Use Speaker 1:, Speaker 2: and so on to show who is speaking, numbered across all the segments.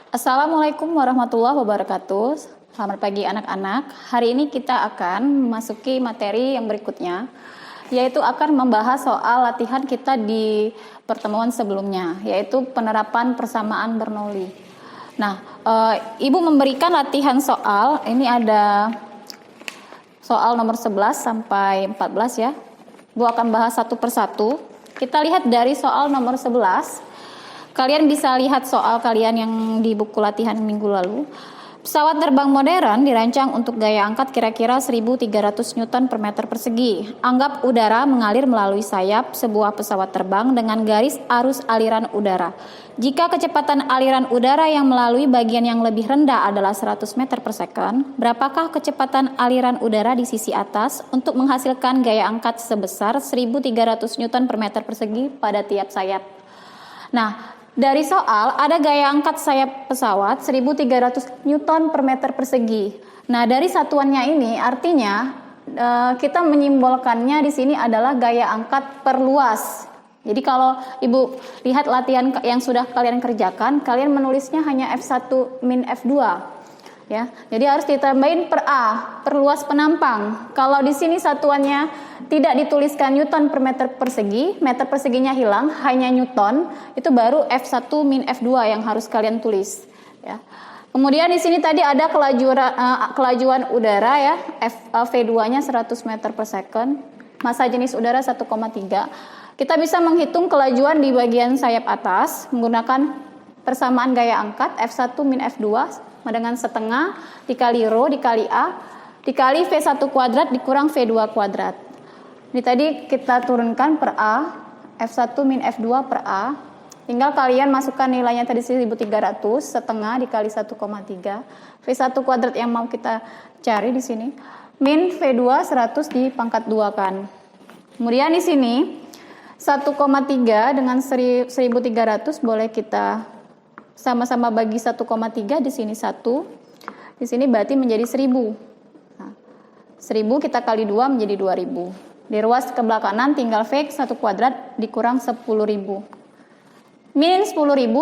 Speaker 1: Assalamualaikum warahmatullahi wabarakatuh. Selamat pagi anak-anak. Hari ini kita akan memasuki materi yang berikutnya, yaitu akan membahas soal latihan kita di pertemuan sebelumnya, yaitu penerapan persamaan Bernoulli. Nah, Ibu memberikan latihan soal, ini ada soal nomor 11 sampai 14 ya. Ibu akan bahas satu persatu. Kita lihat dari soal nomor 11. Kalian bisa lihat soal kalian yang di buku latihan minggu lalu. Pesawat terbang modern dirancang untuk gaya angkat kira-kira 1.300 Newton per meter persegi. Anggap udara mengalir melalui sayap sebuah pesawat terbang dengan garis arus aliran udara. Jika kecepatan aliran udara yang melalui bagian yang lebih rendah adalah 100 meter per second, berapakah kecepatan aliran udara di sisi atas untuk menghasilkan gaya angkat sebesar 1.300 Newton per meter persegi pada tiap sayap? Nah, dari soal ada gaya angkat sayap pesawat 1.300 Newton per meter persegi. Nah, dari satuannya ini artinya kita menyimbolkannya di sini adalah gaya angkat per luas. Jadi kalau Ibu lihat latihan yang sudah kalian kerjakan, kalian menulisnya hanya F1 min F2. Ya, jadi harus ditambahin per A, per luas penampang. Kalau di sini satuannya tidak dituliskan Newton per meter persegi, meter perseginya hilang, hanya Newton, itu baru F1 min F2 yang harus kalian tulis. Ya. Kemudian di sini tadi ada kelajuan udara ya, V2-nya 100 meter per second, massa jenis udara 1,3. Kita bisa menghitung kelajuan di bagian sayap atas menggunakan persamaan gaya angkat F1 min F2 dengan setengah dikali rho dikali A dikali V1 kuadrat dikurang V2 kuadrat. Ini tadi kita turunkan per A, F1 min F2 per A. Tinggal kalian masukkan nilainya tadi 1.300, setengah dikali 1,3. V1 kuadrat yang mau kita cari di sini. Min V2 100 dipangkat 2 kan. Kemudian di sini 1,3 dengan 1.300 boleh kita sama-sama bagi 1,3, di sini 1, di sini berarti menjadi 1.000. Nah, 1.000 kita kali 2 menjadi 2.000. Di ruas sebelah kanan tinggal V 1 kuadrat dikurang 10.000. Min 10.000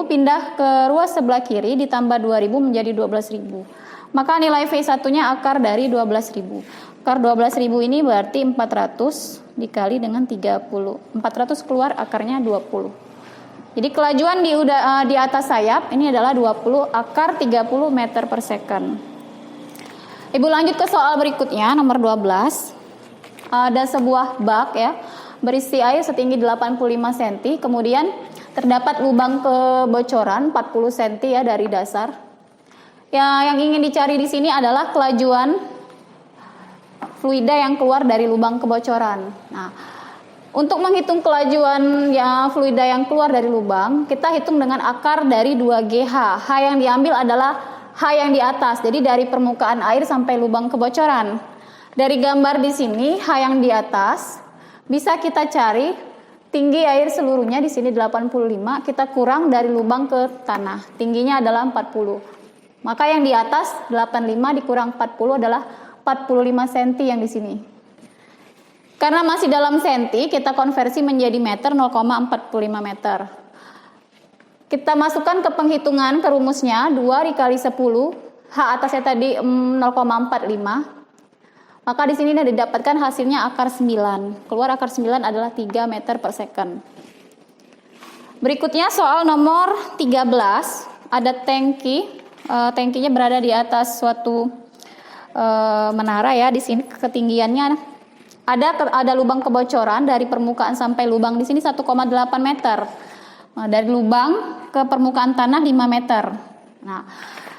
Speaker 1: pindah ke ruas sebelah kiri ditambah 2.000 menjadi 12.000. Maka nilai V1-nya akar dari 12.000. Akar 12.000 ini berarti 400 dikali dengan 30. 400 keluar akarnya 20. Jadi kelajuan di atas sayap ini adalah 20 akar 30 meter per second. Ibu lanjut ke soal berikutnya, nomor 12. Ada sebuah bak ya, berisi air setinggi 85 cm, kemudian terdapat lubang kebocoran 40 cm ya dari dasar. Ya, yang ingin dicari di sini adalah kelajuan fluida yang keluar dari lubang kebocoran. Nah, untuk menghitung kelajuan fluida yang keluar dari lubang, kita hitung dengan akar dari 2GH. H yang diambil adalah H yang di atas, jadi dari permukaan air sampai lubang kebocoran. Dari gambar di sini, H yang di atas, bisa kita cari tinggi air seluruhnya di sini 85, kita kurang dari lubang ke tanah. Tingginya adalah 40. Maka yang di atas 85 dikurang 40 adalah 45 cm yang di sini. Karena masih dalam senti, kita konversi menjadi meter 0,45 meter. Kita masukkan ke penghitungan ke rumusnya 2 dikali 10, H atasnya tadi 0,45. Maka di sini didapatkan hasilnya akar 9. Keluar akar 9 adalah 3 meter per second. Berikutnya soal nomor 13, ada tangki. Tangkinya berada di atas suatu menara ya, di sini ketinggiannya ada lubang kebocoran dari permukaan sampai lubang di sini 1,8 meter. Nah, dari lubang ke permukaan tanah 5 meter. Nah,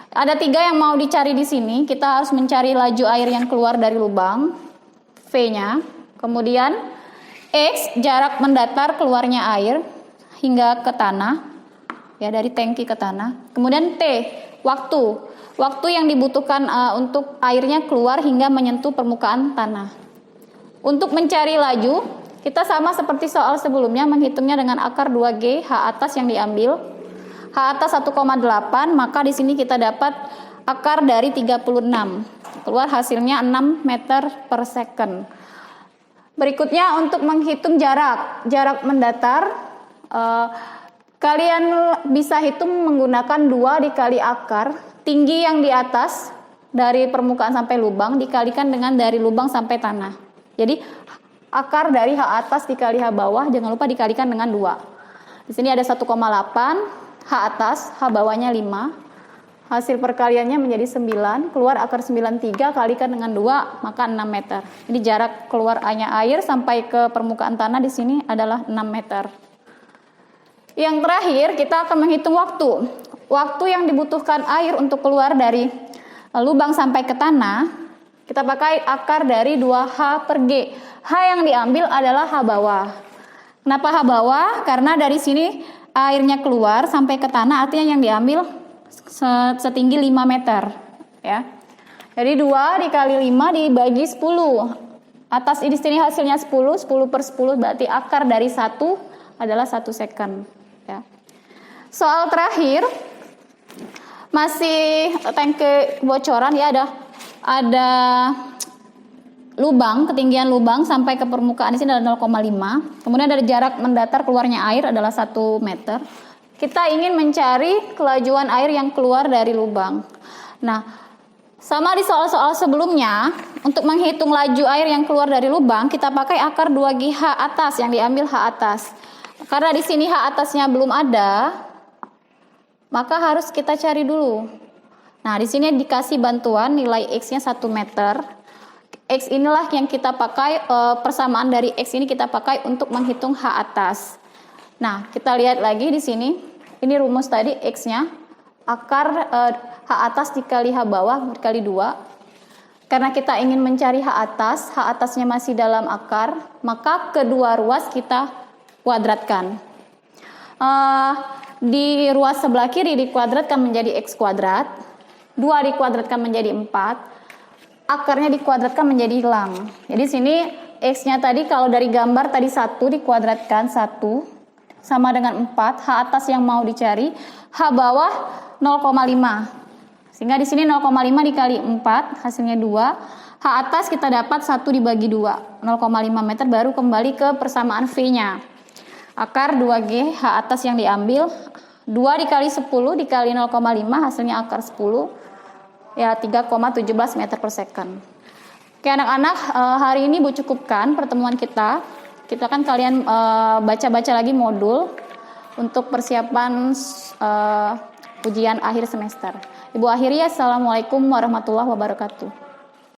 Speaker 1: ada 3 yang mau dicari di sini. Kita harus mencari laju air yang keluar dari lubang, V-nya. Kemudian X, jarak mendatar keluarnya air hingga ke tanah, ya dari tangki ke tanah. Kemudian T, waktu yang dibutuhkan untuk airnya keluar hingga menyentuh permukaan tanah. Untuk mencari laju, kita sama seperti soal sebelumnya menghitungnya dengan akar 2G, H atas yang diambil. H atas 1,8, maka di sini kita dapat akar dari 36. Keluar hasilnya 6 meter per second. Berikutnya untuk menghitung jarak mendatar, Kalian bisa hitung menggunakan 2 dikali akar tinggi yang di atas dari permukaan sampai lubang dikalikan dengan dari lubang sampai tanah. Jadi akar dari H atas dikali H bawah jangan lupa dikalikan dengan 2. Di sini ada 1,8, H atas, H bawahnya 5. Hasil perkaliannya menjadi 9, keluar akar 93 kalikan dengan 2 maka 6 meter. Jadi jarak keluarnya air sampai ke permukaan tanah di sini adalah 6 meter. Yang terakhir kita akan menghitung waktu. Waktu yang dibutuhkan air untuk keluar dari lubang sampai ke tanah, kita pakai akar dari 2H per G. H yang diambil adalah H bawah. Kenapa H bawah? Karena dari sini airnya keluar sampai ke tanah, artinya yang diambil setinggi 5 meter. Ya. Jadi 2 dikali 5 dibagi 10. Atas di sini hasilnya 10 per 10 berarti akar dari 1 adalah 1 second. Ya. Soal terakhir, masih tangke kebocoran ya, ada lubang, ketinggian lubang sampai ke permukaan di sini adalah 0,5. Kemudian dari jarak mendatar keluarnya air adalah 1 meter. Kita ingin mencari kelajuan air yang keluar dari lubang. Nah, sama di soal-soal sebelumnya, untuk menghitung laju air yang keluar dari lubang, kita pakai akar 2GH atas yang diambil H atas. Karena di sini H atasnya belum ada, maka harus kita cari dulu. Nah, di sini dikasih bantuan nilai X-nya 1 meter. X inilah yang kita pakai, persamaan dari X ini kita pakai untuk menghitung H atas. Nah, kita lihat lagi di sini. Ini rumus tadi X-nya. Akar H atas dikali H bawah dikali 2. Karena kita ingin mencari H atasnya masih dalam akar, maka kedua ruas kita kuadratkan. Di ruas sebelah kiri dikuadratkan menjadi X kuadrat, 2 dikuadratkan menjadi 4, akarnya dikuadratkan menjadi lang. Jadi sini X-nya tadi kalau dari gambar tadi 1 dikuadratkan 1 sama dengan 4, H atas yang mau dicari, H bawah 0,5. Sehingga di sini 0,5 dikali 4 hasilnya 2. H atas kita dapat 1 dibagi 2, 0,5 meter, baru kembali ke persamaan V-nya. Akar 2G H atas yang diambil 2 dikali 10 dikali 0,5 hasilnya akar 10 ya 3,17 meter per second. Oke anak-anak, hari ini Bu cukupkan pertemuan kita. Kita kan kalian baca-baca lagi modul untuk persiapan ujian akhir semester. Ibu akhiri, assalamualaikum warahmatullahi wabarakatuh.